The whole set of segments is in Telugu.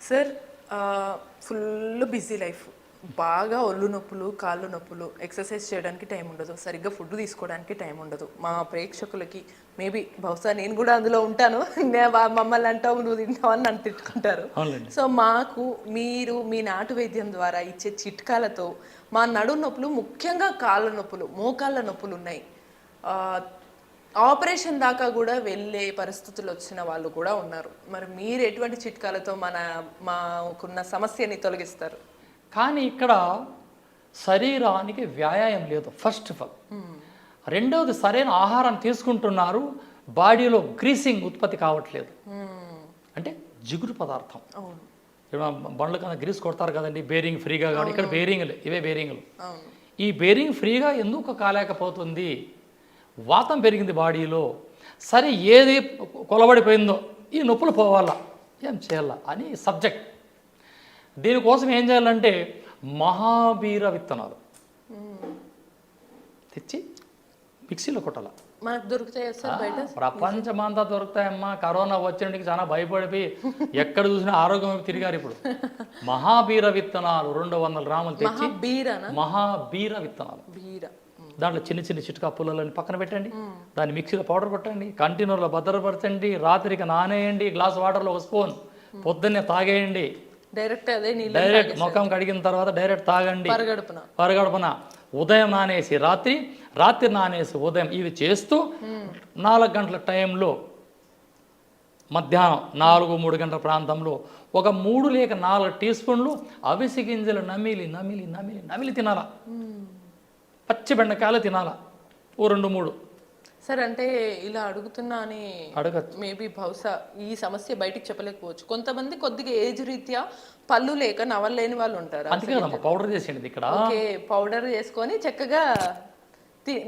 సార్ ఫుల్ బిజీ లైఫ్, బాగా ఒళ్ళు నొప్పులు, కాళ్ళు నొప్పులు, ఎక్సర్సైజ్ చేయడానికి టైం ఉండదు, సరిగ్గా ఫుడ్ తీసుకోవడానికి టైం ఉండదు. మా ప్రేక్షకులకి మేబీ బహుశా నేను కూడా అందులో ఉంటాను, మమ్మల్ని అంటావు నువ్వు తింటావు అని నన్ను తిట్టుకుంటారు. సో మాకు మీరు మీ నాటు వైద్యం ద్వారా ఇచ్చే చిట్కాలతో మా నడు నొప్పులు, ముఖ్యంగా కాళ్ళ నొప్పులు, మోకాళ్ళ నొప్పులు ఉన్నాయి, ఆపరేషన్ దాకా కూడా వెళ్ళే పరిస్థితులు వచ్చిన వాళ్ళు కూడా ఉన్నారు. మరి మీరు ఎటువంటి చిట్కాలతో మాకున్న సమస్యని తొలగిస్తారు? కానీ ఇక్కడ శరీరానికి వ్యాయామం లేదు ఫస్ట్ ఆఫ్ ఆల్. రెండవది సరైన ఆహారం తీసుకుంటున్నారు, బాడీలో గ్రీసింగ్ ఉత్పత్తి కావట్లేదు. అంటే జిగురు పదార్థం. బండ్ల కన్నా గ్రీస్ కొడతారు కదండి, బేరింగ్ ఫ్రీగా కాదు. ఇక్కడ బేరింగ్లు, ఇవే బేరింగ్లు. ఈ బేరింగ్ ఫ్రీగా ఎందుకు కాలేకపోతుంది? వాతం పెరిగింది బాడీలో. సరే ఏది కొలబడిపోయిందో ఈ నొప్పులు పోవాలా, ఏం చేయాలా అని సబ్జెక్ట్. దీనికోసం ఏం చేయాలంటే మహాబీర విత్తనాలు తెచ్చి మిక్సీలో కొట్టాల. మనకు దొరుకుతాయి సార్ బయట? ప్రపంచమంతా దొరుకుతాయమ్మా. కరోనా వచ్చేటికి చాలా భయపడిపోయి ఎక్కడ చూసినా ఆరోగ్యం తిరిగారు. ఇప్పుడు మహాబీర విత్తనాలు 200 గ్రాములు తెచ్చి, మహాబీర విత్తనాలు, దాంట్లో చిన్న చిన్న చిట్కా పుల్లలని పక్కన పెట్టండి, దాన్ని మిక్సీలో పౌడర్ కొట్టండి, కంటైనర్లో భద్రపరచండి, రాత్రికి నానేయండి, గ్లాస్ వాటర్లో 1 స్పూన్, పొద్దున్నే తాగేయండి. డైరెక్ట్ ముఖం కడిగిన తర్వాత డైరెక్ట్ తాగండి పరగడుపున. ఉదయం నానేసి రాత్రి నానేసి ఉదయం. ఇవి చేస్తూ 4 గంటల టైంలో, మధ్యాహ్నం 4-3 గంటల ప్రాంతంలో ఒక 3 లేక 4 టీ స్పూన్లు అవిసి గింజలు నమిలి తినాలా. పచ్చి బెండకాయలు తినాలా, 2-3. సార్ అంటే ఇలా అడుగుతున్నా అని అడగచ్చు, మేబీ బహుశా ఈ సమస్య బయటికి చెప్పలేకపోవచ్చు. కొంతమంది కొద్దిగా ఏజ్ రీత్యా పళ్ళు లేక నవలేని వాళ్ళు ఉంటారు. అందుకే కదమ్మా పౌడర్ చేసేది ఇక్కడ. ఓకే, పౌడర్ చేసుకొని చక్కగా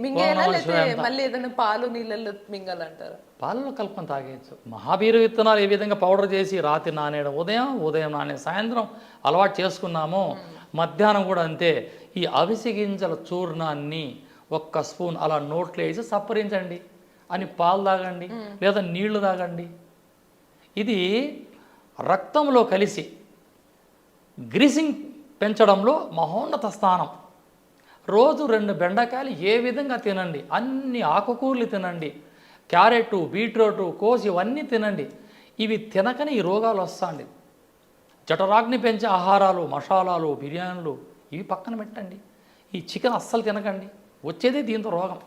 మింగేలా, లేకపోతే మళ్ళీ ఏదైనా పాలు నీళ్ళల్లో మింగాలంటారా? పాలలో కలుపుకొని తాగేయచ్చు. మహాబీర విత్తనాలు ఏ విధంగా పౌడర్ చేసి రాత్రి నానేయడం, ఉదయం నానే సాయంత్రం అలవాటు చేసుకున్నామో, మధ్యాహ్నం కూడా అంతే. ఈ అవిసి గింజల చూర్ణాన్ని 1 స్పూన్ అలా నోట్లో వేసి సప్పరించండి, అని పాలు తాగండి లేదా నీళ్లు తాగండి. ఇది రక్తంలో కలిసి గ్రీసింగ్ పెంచడంలో మహోన్నత స్థానం. రోజు 2 బెండకాయలు ఏ విధంగా తినండి, అన్ని ఆకుకూరలు తినండి, క్యారెట్, బీట్రూట్, కోసి ఇవన్నీ తినండి. ఇవి తినకనే ఈ రోగాలు వస్తాయండి. జఠరాగ్ని పెంచే ఆహారాలు, మసాలాలు, బిర్యానీలు ఇవి పక్కన పెట్టండి. ఈ చికెన్ అస్సలు తినకండి, వచ్చేదే దీంతో రోగం.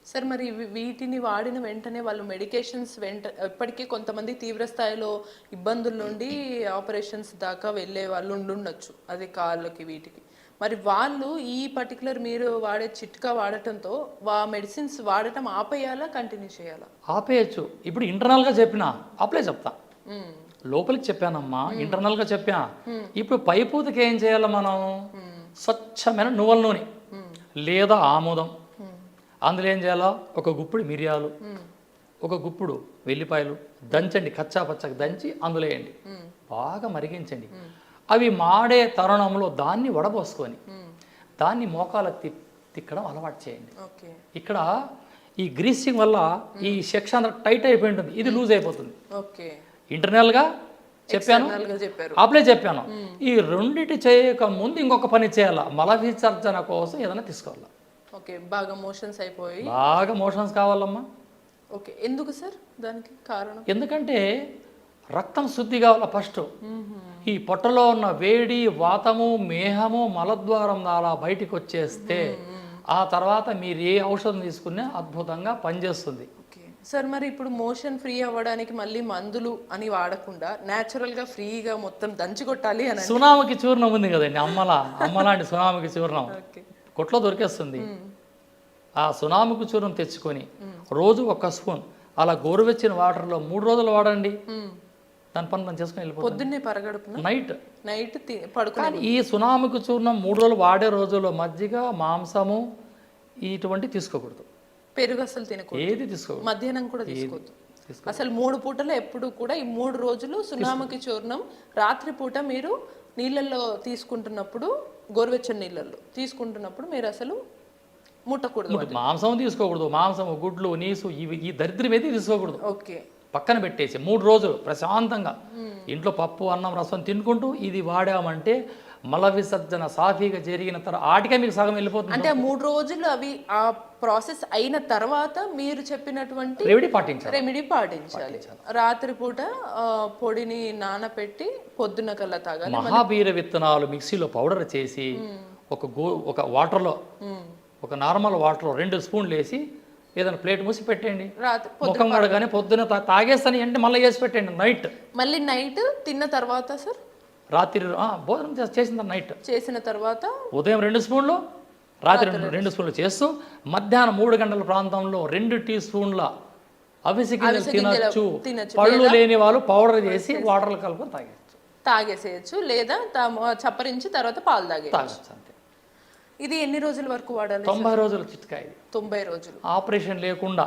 సార్ మరి వీటిని వాడిన వెంటనే వాళ్ళు మెడికేషన్స్ ఇప్పటికీ కొంతమంది తీవ్ర స్థాయిలో ఇబ్బందుల నుండి ఆపరేషన్స్ దాకా వెళ్ళే వాళ్ళు ఉండొచ్చు, అది కాళ్ళకి వీటికి. మరి వాళ్ళు ఈ పర్టికులర్ మీరు వాడే చిట్కా వాడటంతో మెడిసిన్స్ వాడటం ఆపేయాలా, కంటిన్యూ చేయాలా? ఆపేయచ్చు. ఇప్పుడు ఇంటర్నల్గా చెప్పినా అప్లై చెప్తా, లోపలికి చెప్పానమ్మా, ఇంటర్నల్గా చెప్పా. ఇప్పుడు పైపూతకి ఏం చేయాలి మనం? స్వచ్ఛమైన నువ్వుల నూనె లేదా ఆముదం, అందులో ఏం చేయాలో 1 గుప్పుడు మిరియాలు, 1 గుప్పుడు వెల్లిపాయలు దంచండి, కచ్చా పచ్చగా దంచి అందులో వేయండి, బాగా మరిగించండి. అవి మాడే తరుణంలో దాన్ని వడబోసుకొని దాన్ని మోకాలకు తిక్కడం అలవాటు చేయండి. ఇక్కడ ఈ గ్రీసింగ్ వల్ల ఈ సెక్షన్ టైట్ అయిపోయి ఉంటుంది, ఇది లూజ్ అయిపోతుంది. ఇంటర్నల్గా చెప్పాను, అప్లై చెప్పాను. ఈ రెండిటి చేయక ముందు ఇంకొక పని చేయాలా, మల విసర్జన కోసం ఏదైనా తీసుకోవాలా. బాగా మోషన్స్ అయిపోయి, బాగా మోషన్స్ కావాలమ్మా. ఓకే, ఎందుకు సార్ దానికి కారణం? ఎందుకంటే రక్తం శుద్ధి కావాలా ఫస్ట్. ఈ పొట్టలో ఉన్న వేడి, వాతము, మేహము మలద్వారం ద్వారా బయటికి వచ్చేస్తే ఆ తర్వాత మీరు ఏ ఔషధం తీసుకున్నా అద్భుతంగా పనిచేస్తుంది. సార్ మరి ఇప్పుడు మోషన్ ఫ్రీ అవ్వడానికి మళ్ళీ మందులు అని వాడకుండా న్యాచురల్గా ఫ్రీగా మొత్తం దంచి కొట్టాలి అని, సునామకి చూర్ణం ఉంది కదండి, అమ్మలాంటి సునామకి చూర్ణం కొట్లో దొరికేస్తుంది. ఆ సునామకి చూర్ణం తెచ్చుకొని రోజు 1 స్పూన్ అలా గోరువెచ్చిన వాటర్లో 3 రోజులు వాడండి. దాని పని మనం చేసుకుని వెళ్ళిపోతుంది. పొద్దున్నే పరగడుపున, నైట్ పడుకొని. ఈ సునామికి చూర్ణం 3 రోజులు వాడే రోజుల్లో మజ్జిగ, మాంసము ఇటువంటి తీసుకోకూడదు, పెరుగు అసలు తినకూడదు, ఏది తీసుకోకూడదు, మధ్యాహ్నం కూడా తీసుకోవద్దు అసలు. 3 పూటలు ఎప్పుడు కూడా ఈ 3 రోజులు సునామకి చూర్ణం రాత్రి పూట మీరు నీళ్ళల్లో తీసుకుంటున్నప్పుడు, గోరువెచ్చని నీళ్ళల్లో తీసుకుంటున్నప్పుడు మీరు అసలు ముట్టకూడదు. మాంసం తీసుకోకూడదు, మాంసం, గుడ్లు, నీసు ఇవి ఈ దరిద్రం ఏది తీసుకోకూడదు. ఓకే, పక్కన పెట్టేసి 3 రోజులు ప్రశాంతంగా ఇంట్లో పప్పు అన్నం రసం తినుకుంటూ ఇది వాడామంటే మల విసర్జన సాఫీగా జరిగిన తర్వాత ఆటికే మీకు సగం వెళ్ళిపోతుంది. అంటే 3 రోజులు అవి ఆ ప్రాసెస్ అయిన తర్వాత మీరు చెప్పినటువంటి రెమెడీ పాటించాలి. రాత్రిపూట పొడిని నానపెట్టి పొద్దున కల్లా తాగాలి. మహాబీర విత్తనాలు మిక్సీలో పౌడర్ చేసి ఒక వాటర్లో ఒక నార్మల్ వాటర్లో 2 స్పూన్లు వేసి ఏదైనా ప్లేట్ మూసి పెట్టండి. ముఖం కడగానే పొద్దున తాగేస్తాను అంటే మళ్ళీ వేసి పెట్టండి నైట్. మళ్ళీ నైట్ తిన్న తర్వాత సార్ రాత్రి భోజనం చేసిన నైట్ చేసిన తర్వాత ఉదయం 2 స్పూన్లు రాత్రి 2 స్పూన్లు చేస్తూ మధ్యాహ్నం 3 గంటల ప్రాంతంలో 2 టీ స్పూన్ల అవిసె గింజలు తినచ్చు. పళ్ళు లేని వాళ్ళు పౌడర్ చేసి వాటర్లో కలుపుకొని తాగేసేయచ్చు లేదా చప్పరించి తర్వాత పాలు తాగేయచ్చు. అంతే. ఇది ఎన్ని రోజుల వరకు వాడాలి? 90 రోజుల చిట్కా ఇది. 90 రోజులు ఆపరేషన్ లేకుండా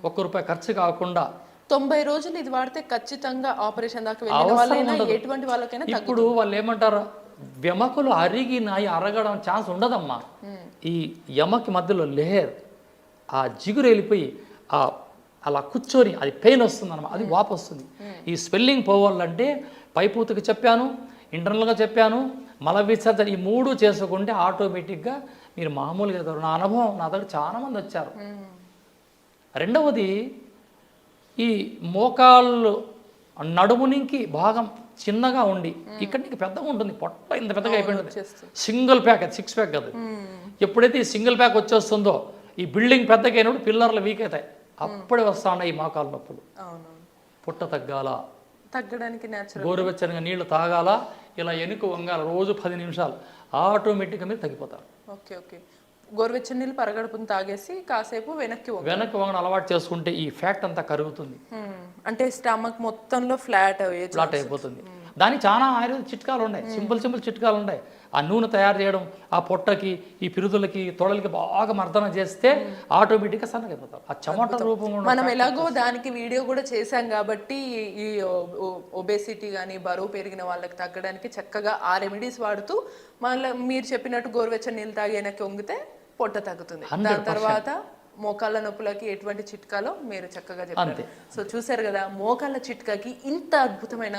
₹1 ఖర్చు కాకుండా 90 రోజులు ఇది వాడితే ఖచ్చితంగా ఆపరేషన్ దాకా వెళ్ళిన వాళ్ళైనా ఎటువంటి వాళ్ళకైనా. ఇప్పుడు వాళ్ళు ఏమంటారు, ఎముకలు అరిగినాయి అరగడం ఛాన్స్ ఉండదమ్మా. ఈ ఎమకి మధ్యలో లేయర్ ఆ జిగురు వెళ్ళిపోయి అలా కూర్చొని అది పెయిన్ వస్తుంది అన్నమాట, అది వాపు వస్తుంది. ఈ స్వెల్లింగ్ పోవాలంటే పైపూతకి చెప్పాను, ఇంటర్నల్గా చెప్పాను, మల విసర్జన ఈ 3 చేసుకుంటే ఆటోమేటిక్గా మీరు మామూలుగా ఎదురు. నా అనుభవం నా దగ్గర చాలామంది వచ్చారు. రెండవది ఈ మోకాళ్ళు నడుమునికి భాగం చిన్నగా ఉండి ఇక్కడి నుంచి పెద్దగా ఉంటుంది, పొట్ట ఇంత పెద్దగా అయిపోయింది. సింగిల్ ప్యాక్, అది 6 ప్యాక్ కాదు. ఎప్పుడైతే ఈ సింగిల్ ప్యాక్ వచ్చేస్తుందో ఈ బిల్డింగ్ పెద్దగా అయినప్పుడు పిల్లర్లు వీక్ అవుతాయి. అప్పుడే వస్తా ఉన్నాయి ఈ మోకాళ్ళ నొప్పులు. పుట్ట తగ్గడానికి గోరువెచ్చనిగా నీళ్లు తాగాల, ఇలా ఎనుక వంగాల రోజు 10 నిమిషాలు, ఆటోమేటిక్గా మీరు తగ్గిపోతారు. Okay okay. గోరువెచ్చని నీళ్ళు పరగడుపుని తాగేసి కాసేపు వెనక్కి వంగడం అలవాటు చేసుకుంటే ఈ ఫ్యాట్ అంతా కరుగుతుంది. అంటే స్టమక్ మొత్తంలో ఫ్లాట్ అయిపోతుంది. దానికి చాలా ఆయుర్వేద చిట్కాలు ఉన్నాయి, సింపుల్ చిట్కాలు ఉన్నాయి. ఆ నూనె తయారు చేయడం, ఆ పొట్టకి ఈ పిరుదులకి తొడలకి బాగా మర్దన చేస్తే ఆటోమేటిక్గా సన్నగైపోతారు. ఆ చెమట రూపంలో మనం ఎలాగో దానికి వీడియో కూడా చేశాం కాబట్టి ఈ ఒబేసిటీ కానీ బరువు పెరిగిన వాళ్ళకి తగ్గడానికి చక్కగా ఆ రెమెడీస్ వాడుతూ మళ్ళీ మీరు చెప్పినట్టు గోరువెచ్చని నీళ్ళు తాగి వెనక్కి వంగితే పొట్ట తగ్గుతుంది. దాని తర్వాత మోకాళ్ళ నొప్పులకి ఎటువంటి చిట్కాలో మీరు చక్కగా చెప్పారు. సో చూసారు కదా, మోకాళ్ళ చిట్కాకి ఇంత అద్భుతమైన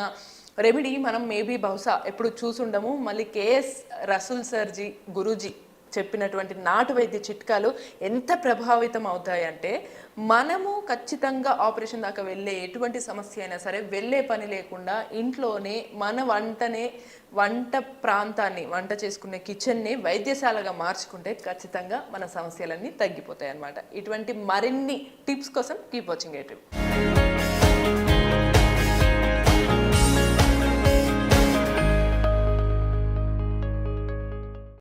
రెమెడీ మనం మేబీ బహుశా ఎప్పుడు చూసుండము. మళ్ళీ కేఎస్ రసూల్ సర్జీ గురూజీ చెప్పినటువంటి నాటు వైద్య చిట్కాలు ఎంత ప్రభావితం అవుతాయంటే మనము ఖచ్చితంగా ఆపరేషన్ దాకా వెళ్ళే ఎటువంటి సమస్య అయినా సరే వెళ్ళే పని లేకుండా ఇంట్లోనే మన వంట ప్రాంతాన్ని, వంట చేసుకునే కిచెన్ని వైద్యశాలగా మార్చుకుంటే ఖచ్చితంగా మన సమస్యలన్నీ తగ్గిపోతాయి అన్నమాట. ఇటువంటి మరిన్ని టిప్స్ కోసం కీప్ వాచింగ్.